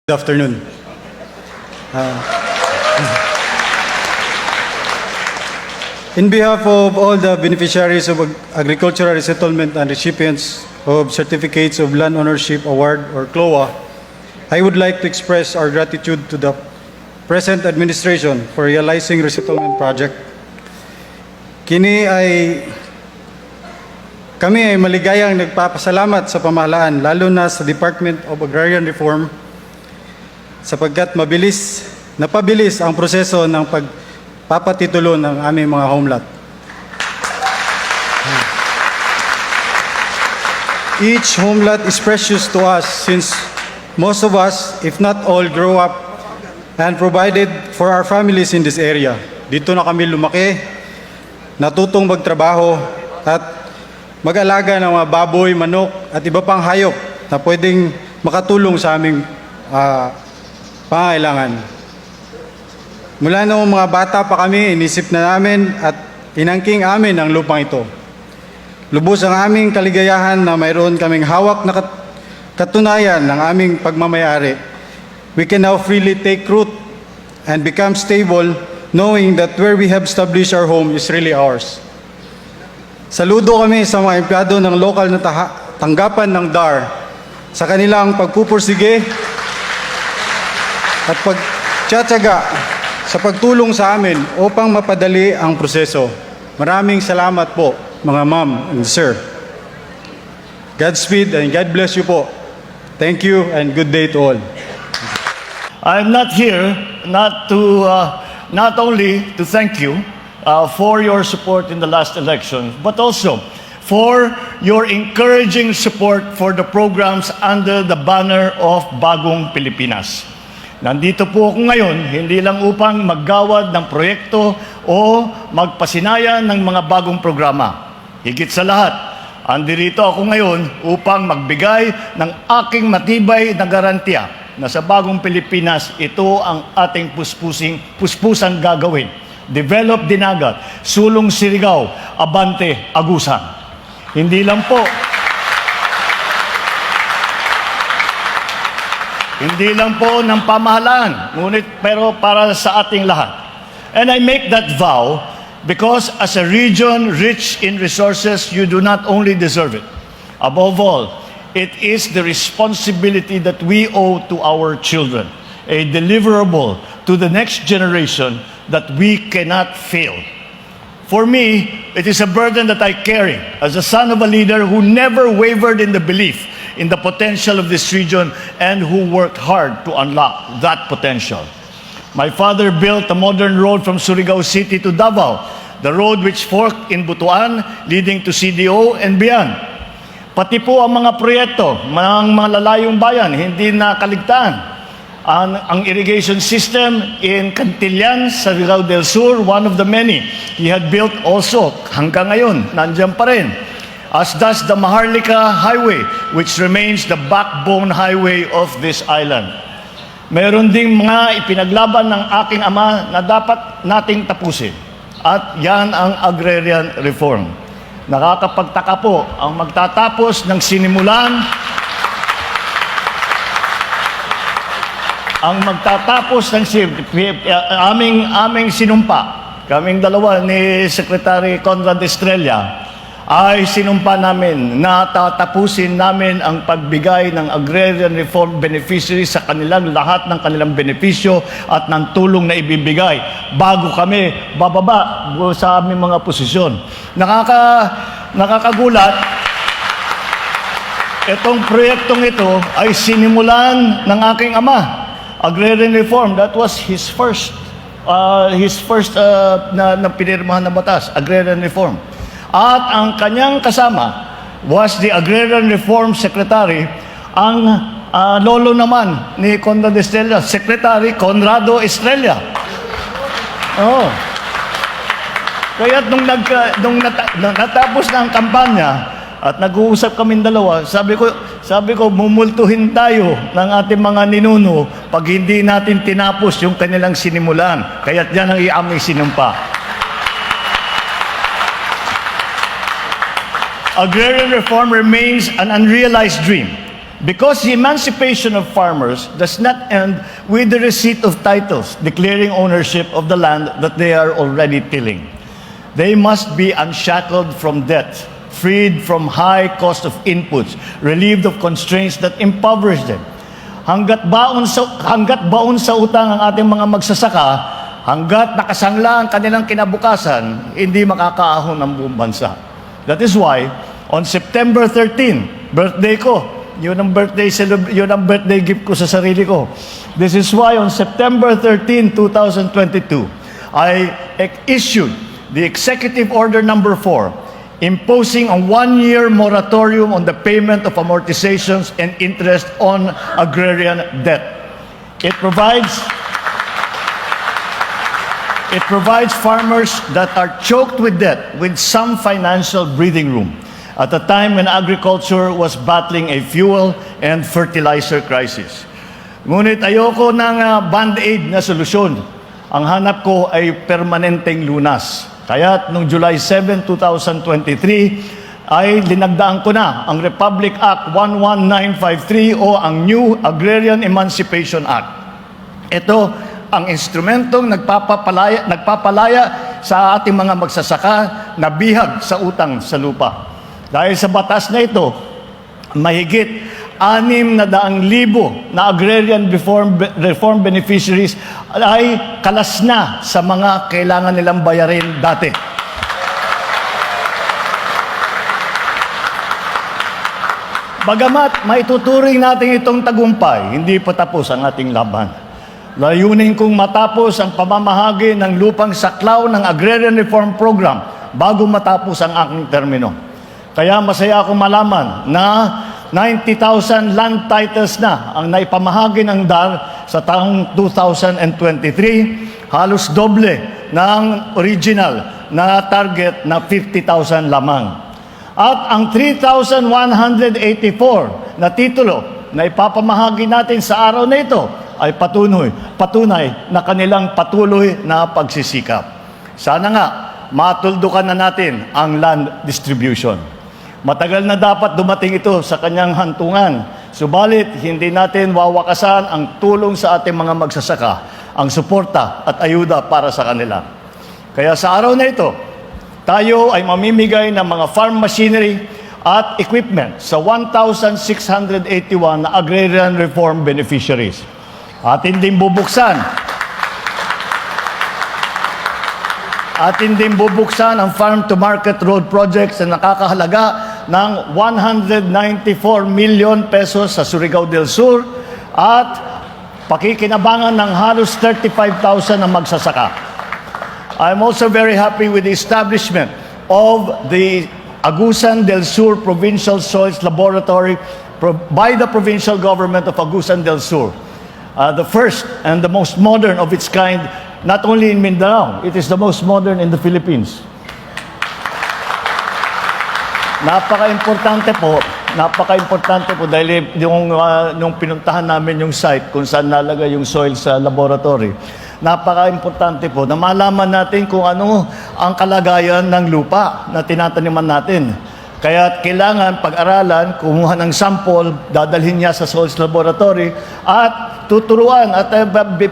Good afternoon. In behalf of all the beneficiaries of agricultural resettlement and recipients of Certificates of Land Ownership Award or CLOA, I would like to express our gratitude to the present administration for realizing resettlement project. Kami ay maligayang nagpapasalamat sa pamahalaan, lalo na sa Department of Agrarian Reform, sapagkat napabilis ang proseso ng pagpapatitulo ng aming mga homeland. Each homeland is precious to us since most of us, if not all, grow up and provided for our families in this area. Dito na kami lumaki, natutong magtrabaho at mag-alaga ng mga baboy, manok at iba pang hayop na pwedeng makatulong sa aming pangailangan. Mula noong mga bata pa kami, inisip na namin at inangking amin ang lupang ito. Lubos ang aming kaligayahan na mayroon kaming hawak na katunayan ng aming pagmamayari. We can now freely take root and become stable, knowing that where we have established our home is really ours. Saludo kami sa mga empleyado ng lokal na tanggapan ng DAR sa kanilang pagpupursige at pagtsatsaga sa pagtulong sa amin upang mapadali ang proseso. Maraming salamat po, mga ma'am and sir. Godspeed and God bless you po. Thank you and good day to all. I'm not here not only to thank you for your support in the last election, but also for your encouraging support for the programs under the banner of Bagong Pilipinas. Nandito po ako ngayon, hindi lang upang maggawad ng proyekto o magpasinaya ng mga bagong programa. Higit sa lahat, andirito ako ngayon upang magbigay ng aking matibay na garantiya na sa Bagong Pilipinas, ito ang ating puspusang gagawin. Develop Dinagat, Sulong Surigao, Abante Agusan. Hindi lang po ng pamahalaan, ngunit pero para sa ating lahat. And I make that vow because as a region rich in resources, you do not only deserve it. Above all, it is the responsibility that we owe to our children, a deliverable to the next generation that we cannot fail. For me, it is a burden that I carry as a son of a leader who never wavered in the belief in the potential of this region and who worked hard to unlock that potential. My father built a modern road from Surigao City to Davao, the road which forked in Butuan, leading to CDO and beyond. Pati po ang mga proyekto ng mga lalayong bayan, hindi na kaligtaan. Ang irrigation system in Cantillan, Surigao del Sur, one of the many he had built also, hanggang ngayon, nandiyan pa rin. As does the Maharlika Highway, which remains the backbone highway of this island. Meron ding mga ipinaglaban ng aking ama na dapat nating tapusin. At yan ang agrarian reform. Nakakapagtaka po ang magtatapos ng sinimulan, aming sinumpa, kaming dalawa ni Secretary Conrad Estrella, ay sinumpa namin na tatapusin namin ang pagbigay ng agrarian reform beneficiaries sa kanilang lahat ng kanilang benepisyo at ng tulong na ibibigay bago kami bababa sa aming mga posisyon. Nakakagulat, itong proyektong ito ay sinimulan ng aking ama. Agrarian reform, that was his first na pinirmahan na batas, agrarian reform. At ang kanyang kasama was the Agrarian Reform Secretary, ang lolo naman ni Conrad Estrella, Secretary Conrado Estrella. Oh. Kaya nung natapos na ang kampanya at nag-uusap kaming dalawa, sabi ko mumultuhin tayo ng ating mga ninuno pag hindi natin tinapos yung kanilang sinimulan. Kaya't yan ang aming sinumpa. Agrarian reform remains an unrealized dream Because the emancipation of farmers does not end with the receipt of titles declaring ownership of the land that they are already tilling. They must be unshackled from debt, freed from high cost of inputs, relieved of constraints that impoverish them. Hanggat baon sa utang ang ating mga magsasaka, hanggat nakasangla ang kanilang kinabukasan, hindi makakaahon ang buong bansa. That is why, on September 13, birthday ko, yun ang birthday gift ko sa sarili ko. This is why on September 13, 2022, I issued the Executive Order Number 4, imposing a 1-year moratorium on the payment of amortizations and interest on agrarian debt. It provides farmers that are choked with debt with some financial breathing room at a time when agriculture was battling a fuel and fertilizer crisis. Ngunit ayoko ng band-aid na solusyon. Ang hanap ko ay permanenteng lunas. Kaya noong July 7, 2023, ay linagdaan ko na ang Republic Act 11953 o ang New Agrarian Emancipation Act. Ito ang instrumentong nagpapalaya sa ating mga magsasaka na bihag sa utang sa lupa. Dahil sa batas na ito, mahigit 600,000 na agrarian reform beneficiaries ay kalas na sa mga kailangan nilang bayarin dati. Bagamat maituturing natin itong tagumpay, hindi pa tapos ang ating laban. Layunin kong matapos ang pamamahagi ng lupang saklaw ng Agrarian Reform Program bago matapos ang aking termino. Kaya masaya akong malaman na 90,000 land titles na ang naipamahagi ng DAR sa taong 2023, halos doble ng original na target na 50,000 lamang. At ang 3,184 na titulo na ipapamahagi natin sa araw na ito ay patunay na kanilang patuloy na pagsisikap. Sana nga matuldukan na natin ang land distribution. Matagal na dapat dumating ito sa kanyang hantungan. Subalit, hindi natin wawakasan ang tulong sa ating mga magsasaka, ang suporta at ayuda para sa kanila. Kaya sa araw na ito, tayo ay mamimigay ng mga farm machinery at equipment sa 1,681 na agrarian reform beneficiaries. Atin din bubuksan ang farm-to-market road projects na nakakahalaga ng 194 million pesos sa Surigao del Sur at pakikinabangan ng halos 35,000 na magsasaka. I'm also very happy with the establishment of the Agusan del Sur Provincial Soils Laboratory by the provincial government of Agusan del Sur. The first and the most modern of its kind, not only in Mindanao, it is the most modern in the Philippines. Napaka-importante po dahil yung pinuntahan namin yung site kung saan nalagay yung soil sa laboratory. Napaka-importante po na malaman natin kung ano ang kalagayan ng lupa na tinataniman natin. Kaya kailangan pag-aralan, kumuha ng sample, dadalhin niya sa soils laboratory at tuturuan at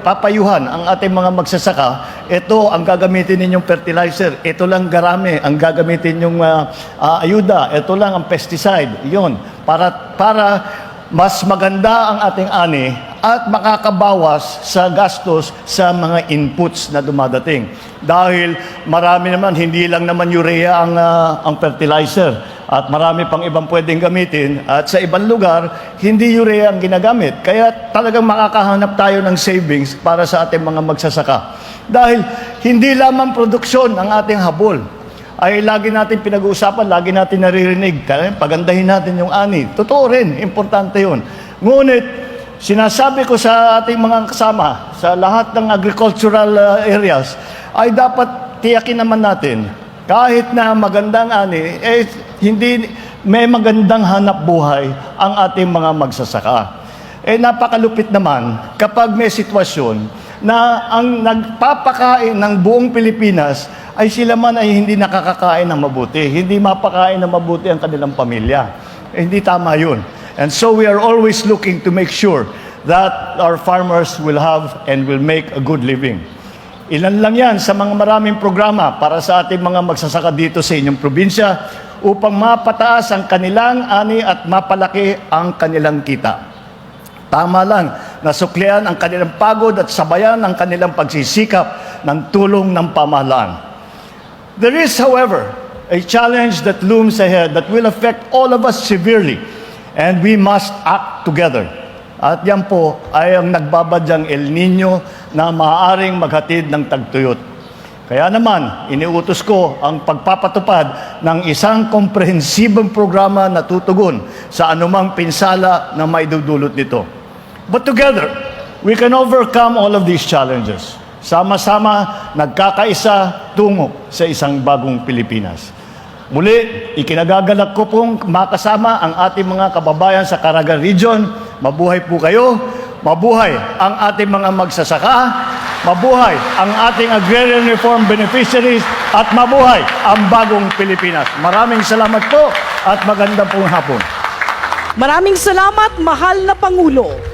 papayuhan ang ating mga magsasaka. Ito ang gagamitin ninyong fertilizer. Ito lang garami ang gagamitin ninyong ayuda. Ito lang ang pesticide. Yun. Para mas maganda ang ating ani at makakabawas sa gastos sa mga inputs na dumadating. Dahil marami naman, hindi lang naman urea ang fertilizer. At marami pang ibang pwedeng gamitin. At sa ibang lugar, hindi urea ang ginagamit. Kaya talagang makakahanap tayo ng savings para sa ating mga magsasaka. Dahil hindi lamang produksyon ang ating habol. Ay lagi natin pinag-uusapan, lagi natin naririnig. Kaya pagandahin natin yung ani. Totoo rin, importante yun. Ngunit, sinasabi ko sa ating mga kasama, sa lahat ng agricultural areas, ay dapat tiyakin naman natin, kahit na magandang ani, hindi may magandang hanap buhay ang ating mga magsasaka. Napakalupit naman kapag may sitwasyon na ang nagpapakain ng buong Pilipinas ay sila man ay hindi nakakakain ng mabuti, hindi mapakain ng mabuti ang kanilang pamilya. Hindi tama yun. And so we are always looking to make sure that our farmers will have and will make a good living. Ilan lang yan sa mga maraming programa para sa ating mga magsasaka dito sa inyong probinsya upang mapataas ang kanilang ani at mapalaki ang kanilang kita. Tama lang na suklian ang kanilang pagod at sabayan ang kanilang pagsisikap ng tulong ng pamahalaan. There is, however, a challenge that looms ahead that will affect all of us severely, and we must act together. At yan po ay ang nagbabadyang El Nino na maaaring maghatid ng tagtuyot. Kaya naman, iniutos ko ang pagpapatupad ng isang komprehensibong programa na tutugon sa anumang pinsala na maidudulot nito. But together, we can overcome all of these challenges. Sama-sama, nagkakaisa tungo sa isang bagong Pilipinas. Muli, ikinagagalak ko pong makasama ang ating mga kababayan sa Caraga Region. Mabuhay po kayo, mabuhay ang ating mga magsasaka, mabuhay ang ating agrarian reform beneficiaries, at mabuhay ang bagong Pilipinas. Maraming salamat po at magandang pong hapon. Maraming salamat, mahal na Pangulo.